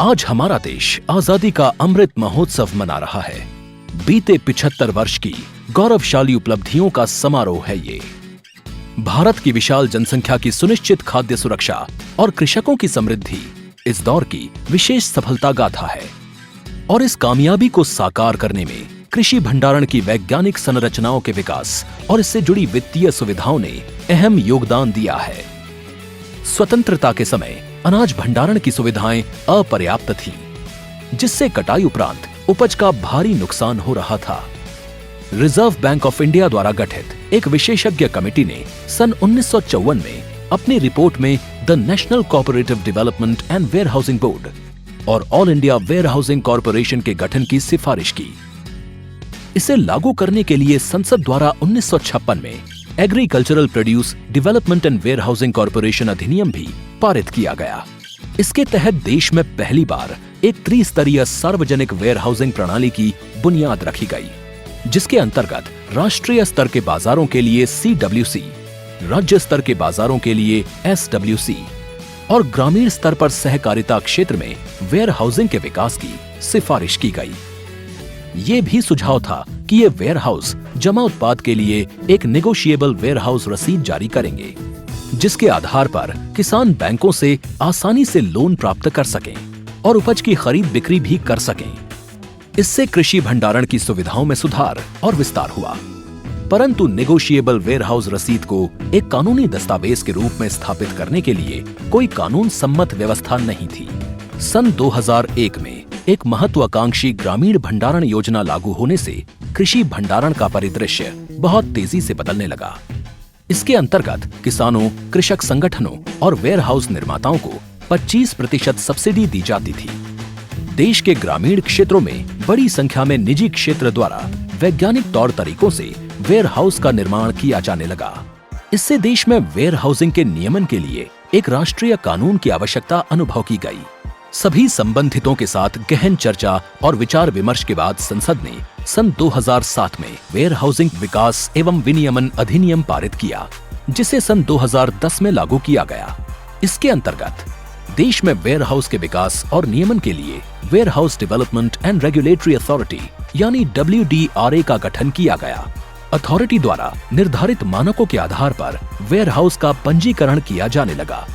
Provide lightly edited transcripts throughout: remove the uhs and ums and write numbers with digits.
आज हमारा देश आजादी का अमृत महोत्सव मना रहा है। बीते 75 वर्ष की गौरवशाली उपलब्धियों का समारोह है ये। भारत की विशाल जनसंख्या की सुनिश्चित खाद्य सुरक्षा और कृषकों की समृद्धि इस दौर की विशेष सफलता गाथा है। और इस कामयाबी को साकार करने में कृषि भंडारण की वैज्ञानिक संरचनाओं के विकास और इससे जुड़ी वित्तीय सुविधाओं ने अहम योगदान दिया है। स्वतंत्रता के समय अनाज भंडारण की सुविधाएं अपर्याप्त थीं, जिससे कटाई उपरांत उपज का भारी नुकसान हो रहा था। रिजर्व बैंक ऑफ इंडिया द्वारा गठित एक विशेषज्ञ कमेटी ने सन 1954 में अपनी रिपोर्ट में the national cooperative development and warehousing board और ऑल इंडिया वेयरहाउसिंग कॉरपोरेशन के गठन की सिफारिश की। इसे लागू करने के लिए संसद द्वारा 1956 में agricultural produce development and warehousing corporation अधिनियम भी पारित किया गया। इसके तहत देश में पहली बार एक त्रिस्तरीय सार्वजनिक वेयरहाउसिंग प्रणाली की बुनियाद रखी गई, जिसके अंतर्गत राष्ट्रीय स्तर के बाजारों के लिए CWC, राज्य स्तर के बाजारों के लिए SWC और ग्रामीण स्तर पर सहकारिता क्षेत्र में वेयरहाउसिंग के विकास की सिफारिश की गई। ये भी सुझाव था कि ये वेयरहाउस जमा उत्पाद के लिए एक नेगोशिएबल वेयरहाउस रसीद जारी करेंगे, जिसके आधार पर किसान बैंकों से आसानी से लोन प्राप्त कर सकें और उपज की खरीद बिक्री भी कर सकें। इससे कृषि भंडारण की सुविधाओं में सुधार और विस्तार हुआ। परंतु नेगोशिएबल वेयरहाउस रसीद को एक कानूनी दस्तावेज के रूप में स्थापित करने के लिए कोई कानून सम्मत व्यवस्था नहीं थी। सन 2001 में एक महत्वाकांक्षी ग्रामीण भंडारण योजना लागू होने से कृषि भंडारण का परिदृश्य बहुत तेजी से बदलने लगा। इसके अंतर्गत किसानों, कृषक संगठनों और वेयरहाउस निर्माताओं को 25% सब्सिडी दी जाती थी। देश के ग्रामीण क्षेत्रों में बड़ी संख्या में निजी क्षेत्र द्वारा वैज्ञानिक तौर तरीकों से वेयरहाउस का निर्माण किया जाने लगा। इससे देश में वेयरहाउसिंग के नियमन के लिए एक राष्ट्रीय कानून की आवश्यकता अनुभव की गई। सभी संबंधितों के साथ गहन चर्चा और विचार विमर्श के बाद संसद ने सन 2007 में वेयरहाउसिंग विकास एवं विनियमन अधिनियम पारित किया, जिसे सन 2010 में लागू किया गया। इसके अंतर्गत देश में वेयरहाउस के विकास और नियमन के लिए warehouse development and regulatory authority यानी WDRA का गठन किया गया। अथॉरिटी द्वारा निर्धारित मानकों के आधार पर वेयरहाउस का पंजीकरण किया जाने लगा।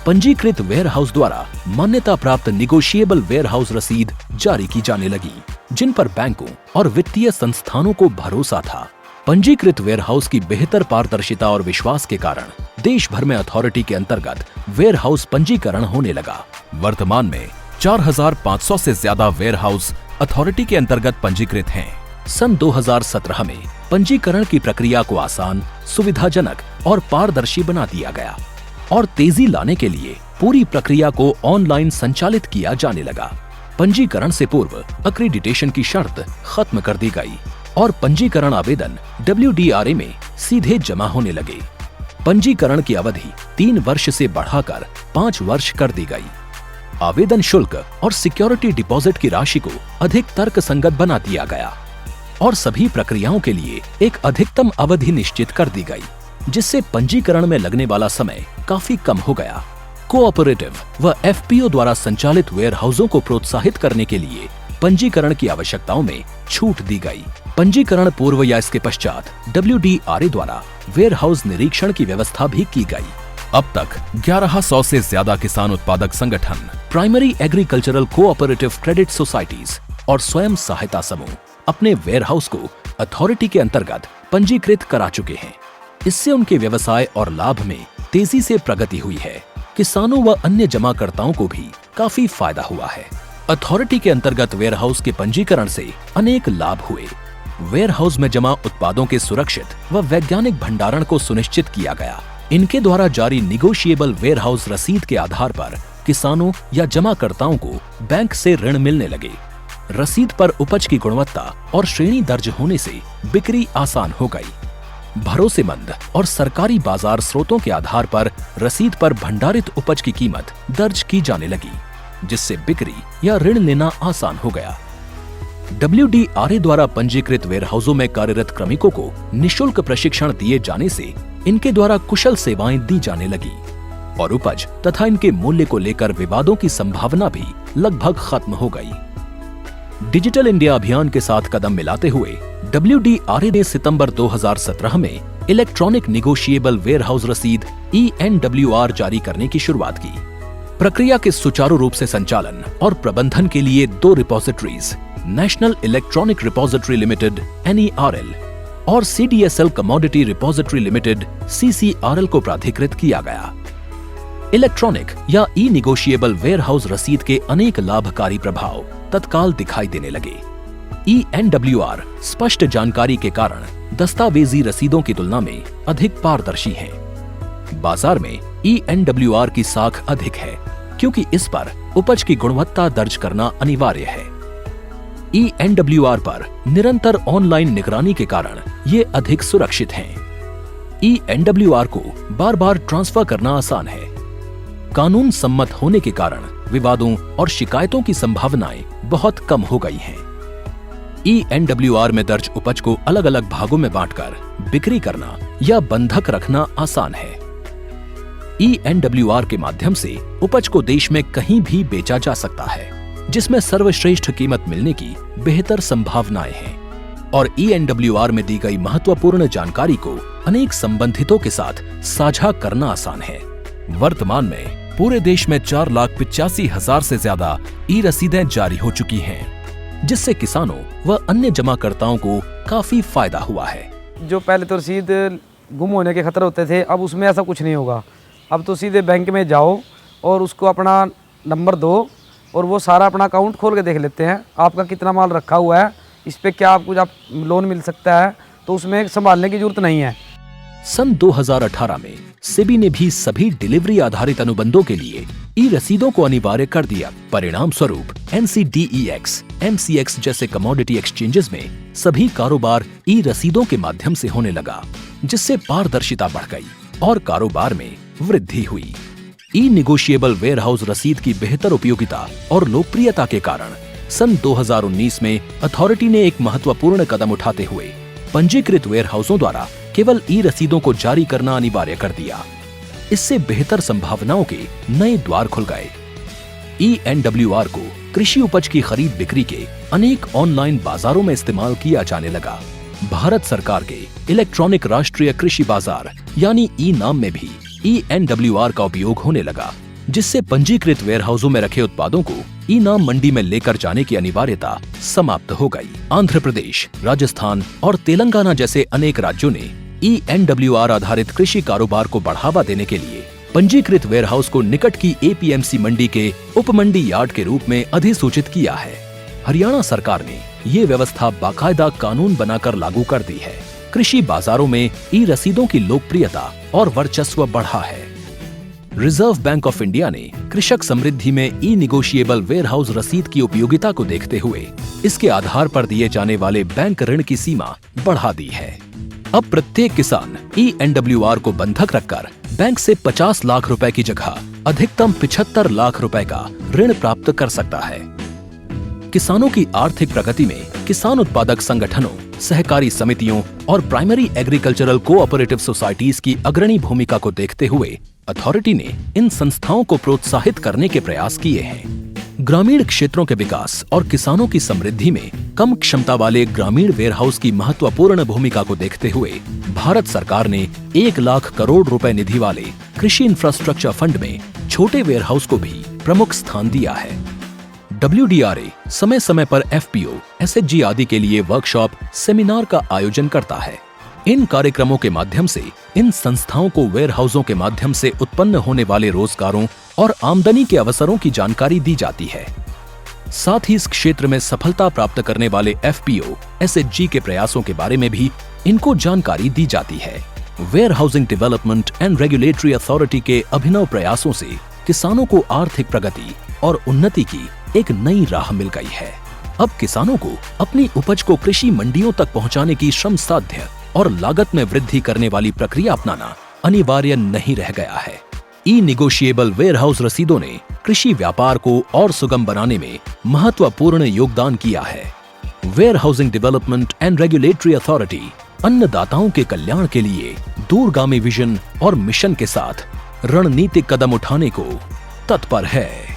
पंजीकृत वेयरहाउस द्वारा मान्यता प्राप्त निगोशिएबल वेयरहाउस रसीद जारी की जाने लगी, जिन पर बैंकों और वित्तीय संस्थानों को भरोसा था। पंजीकृत वेयरहाउस की बेहतर पारदर्शिता और विश्वास के कारण देश भर में अथॉरिटी के अंतर्गत वेयरहाउस पंजीकरण होने लगा। वर्तमान में 4500 से ज्यादा वेयरहाउस अथॉरिटी के अंतर्गत पंजीकृत हैं। सन 2017 में पंजीकरण की प्रक्रिया को आसान, सुविधाजनक और पारदर्शी बना दिया गया और तेजी लाने के लिए पूरी प्रक्रिया को ऑनलाइन संचालित किया जाने लगा। पंजीकरण से पूर्व अक्रीडिटेशन की शर्त खत्म कर दी गई और पंजीकरण आवेदन WDRA में सीधे जमा होने लगे। पंजीकरण की अवधि 3 वर्ष से बढ़ाकर 5 वर्ष कर दी गई। आवेदन शुल्क और सिक्योरिटी डिपॉजिट की राशि को अधिक तर्कसंगत बना दिया गया और सभी प्रक्रियाओं के लिए एक अधिकतम अवधि निश्चित कर दी गई, जिससे पंजीकरण में लगने वाला समय काफी कम हो गया। कोऑपरेटिव व FPO द्वारा संचालित वेयरहाउसों को प्रोत्साहित करने के लिए पंजीकरण की आवश्यकताओं में छूट दी गई। पंजीकरण पूर्व या इसके पश्चात WDRA द्वारा वेयरहाउस निरीक्षण की व्यवस्था भी की गई। अब तक 1100 से ज्यादा किसान उत्पादक संगठन, primary agricultural cooperative credit societies और स्वयं सहायता समूह अपने वेयरहाउस को अथॉरिटी के अंतर्गत पंजीकृत करा चुके हैं। इससे उनके व्यवसाय और लाभ में तेजी से प्रगति हुई है। किसानों व अन्य जमाकर्ताओं को भी काफी फायदा हुआ है। अथॉरिटी के अंतर्गत वेयरहाउस के पंजीकरण से अनेक लाभ हुए। वेयरहाउस में जमा उत्पादों के सुरक्षित व वैज्ञानिक भंडारण को सुनिश्चित किया गया। इनके द्वारा जारी निगोशिएबल वेयरहाउस रसीद के आधार पर किसानों या जमाकर्ताओं को बैंक से ऋण मिलने लगे। रसीद पर उपज की गुणवत्ता और श्रेणी दर्ज होने से बिक्री आसान हो गई। भरोसेमंद और सरकारी बाजार स्रोतों के आधार पर रसीद पर भंडारित उपज की कीमत दर्ज की जाने लगी, जिससे बिक्री या ऋण लेना आसान हो गया। WDRA द्वारा पंजीकृत वेयरहाउसों में कार्यरत श्रमिकों को निशुल्क प्रशिक्षण दिए जाने से इनके द्वारा कुशल सेवाएं दी जाने लगी और उपज तथा इनके मूल्य को लेकर विवादों की संभावना भी लगभग खत्म हो गई। डिजिटल इंडिया अभियान के साथ कदम मिलाते हुए WDRA ने सितंबर 2017 में इलेक्ट्रॉनिक निगोशिएबल वेयरहाउस रसीद ENWR जारी करने की शुरुआत की। प्रक्रिया के सुचारू रूप से संचालन और प्रबंधन के लिए 2 repositories, national electronic repository limited NERL और CDSL commodity repository limited CCRL को प्राधिकृत किया गया। इलेक्ट्रॉनिक या निगोशिएबल वेयरहाउस रसीद के अनेक लाभकारी प्रभाव तत्काल दिखाई देने लगे। ENWR स्पष्ट जानकारी के कारण दस्तावेजी रसीदों की तुलना में अधिक पारदर्शी हैं। बाजार में ENWR की साख अधिक है क्योंकि इस पर उपज की गुणवत्ता दर्ज करना अनिवार्य है। ENWR पर निरंतर ऑनलाइन निगरानी के कारण ये अधिक सुरक्षित हैं। ENWR को बार बार ट्रांसफर करना आसान है। कानून सम्मत होने के कारण विवादों और शिकायतों की संभावनाएं बहुत कम हो गई हैं। ENWR में दर्ज उपज को अलग अलग भागों में बांटकर बिक्री करना या बंधक रखना आसान है। ENWR के माध्यम से उपज को देश में कहीं भी बेचा जा सकता है, जिसमें सर्वश्रेष्ठ कीमत मिलने की बेहतर संभावनाएं हैं और ENWR में दी गई महत्वपूर्ण जानकारी को अनेक संबंधितों के साथ साझा करना आसान है। वर्तमान में पूरे देश में 4,85,000 से ज्यादा रसीदें जारी हो चुकी हैं, जिससे किसानों व अन्य जमाकर्ताओं को काफी फायदा हुआ है। जो पहले तो रसीद गुम होने के खतरे होते थे, अब उसमें ऐसा कुछ नहीं होगा। अब तो सीधे बैंक में जाओ और उसको अपना नंबर दो और वो सारा अपना अकाउंट खोल के देख लेते हैं, आपका कितना माल रखा हुआ है, इस पे क्या आपको लोन मिल सकता है, तो उसमें संभालने की जरूरत नहीं है। सन 2018 में सेबी ने भी सभी डिलीवरी आधारित अनुबंधों के लिए रसीदों को अनिवार्य कर दिया। परिणाम स्वरूप NCDEX, MCX जैसे कमोडिटी एक्सचेंजेस में सभी कारोबार रसीदों के माध्यम से होने लगा, जिससे पारदर्शिता बढ़ गई और कारोबार में वृद्धि हुई। निगोशिएबल वेयरहाउस रसीद की बेहतर उपयोगिता और लोकप्रियता के कारण सन 2019 में अथॉरिटी ने एक महत्वपूर्ण कदम उठाते हुए पंजीकृत वेयरहाउसों द्वारा केवल रसीदों को जारी करना अनिवार्य कर दिया। इससे बेहतर संभावनाओं के नए द्वार खुल गए। ENWR को कृषि उपज की खरीद बिक्री के अनेक ऑनलाइन बाजारों में इस्तेमाल किया जाने लगा। भारत सरकार के इलेक्ट्रॉनिक राष्ट्रीय कृषि बाजार यानी नाम में भी ENWR का उपयोग होने लगा, जिससे पंजीकृत वेयरहाउसों में रखे उत्पादों को नाम मंडी में लेकर जाने की अनिवार्यता समाप्त हो गई। आंध्र प्रदेश, राजस्थान और तेलंगाना जैसे अनेक राज्यों ने ENWR आधारित कृषि कारोबार को बढ़ावा देने के लिए पंजीकृत वेयरहाउस को निकट की APMC मंडी के उपमंडी यार्ड के रूप में अधिसूचित किया है। हरियाणा सरकार ने ये व्यवस्था बाकायदा कानून बनाकर लागू कर दी है। कृषि बाजारों में रसीदों की लोकप्रियता और वर्चस्व बढ़ा है। रिजर्व बैंक ऑफ इंडिया ने कृषक समृद्धि में निगोशिएबल वेयरहाउस रसीद की उपयोगिता को देखते हुए इसके आधार पर दिए जाने वाले बैंक ऋण की सीमा बढ़ा दी है। अब प्रत्येक किसान ENWR को बंधक रखकर बैंक से 50 लाख रुपए की जगह अधिकतम 75 लाख रुपए का ऋण प्राप्त कर सकता है। किसानों की आर्थिक प्रगति में किसान उत्पादक संगठनों, सहकारी समितियों और प्राइमरी एग्रीकल्चरल कोऑपरेटिव सोसाइटीज की अग्रणी भूमिका को देखते हुए अथॉरिटी ने इन संस्थाओं को प्रोत्साहित करने के प्रयास किए हैं। ग्रामीण क्षेत्रों के विकास और किसानों की समृद्धि में कम क्षमता वाले ग्रामीण वेयरहाउस की महत्वपूर्ण भूमिका को देखते हुए भारत सरकार ने 1 लाख करोड़ रुपए निधि वाले कृषि इंफ्रास्ट्रक्चर फंड में छोटे वेयरहाउस को भी प्रमुख स्थान दिया है। WDRA समय समय पर FPO, SHG आदि के लिए वर्कशॉप, सेमिनार का आयोजन करता है। इन कार्यक्रमों के माध्यम से इन संस्थाओं को वेयरहाउसों के माध्यम से उत्पन्न होने वाले रोजगारों और आमदनी के अवसरों की जानकारी दी जाती है। साथ ही इस क्षेत्र में सफलता प्राप्त करने वाले FPO, SHG के प्रयासों के बारे में भी इनको जानकारी दी जाती है। Warehousing development and regulatory authority के अभिनव प्रयासों से किसानों को आर्थिक प्रगति और उन्नति की एक नई राह मिल गई है। अब किसानों को अपनी उपज को कृषि मंडियों तक पहुंचाने की श्रम साध्य और लागत में वृद्धि करने वाली प्रक्रिया अपनाना अनिवार्य नहीं रह गया है। निगोशिएबल वेयरहाउस रसीदों ने कृषि व्यापार को और सुगम बनाने में महत्वपूर्ण योगदान किया है। Warehousing development and regulatory authority अन्नदाताओं के कल्याण के लिए दूरगामी विजन और मिशन के साथ रणनीतिक कदम उठाने को तत्पर है।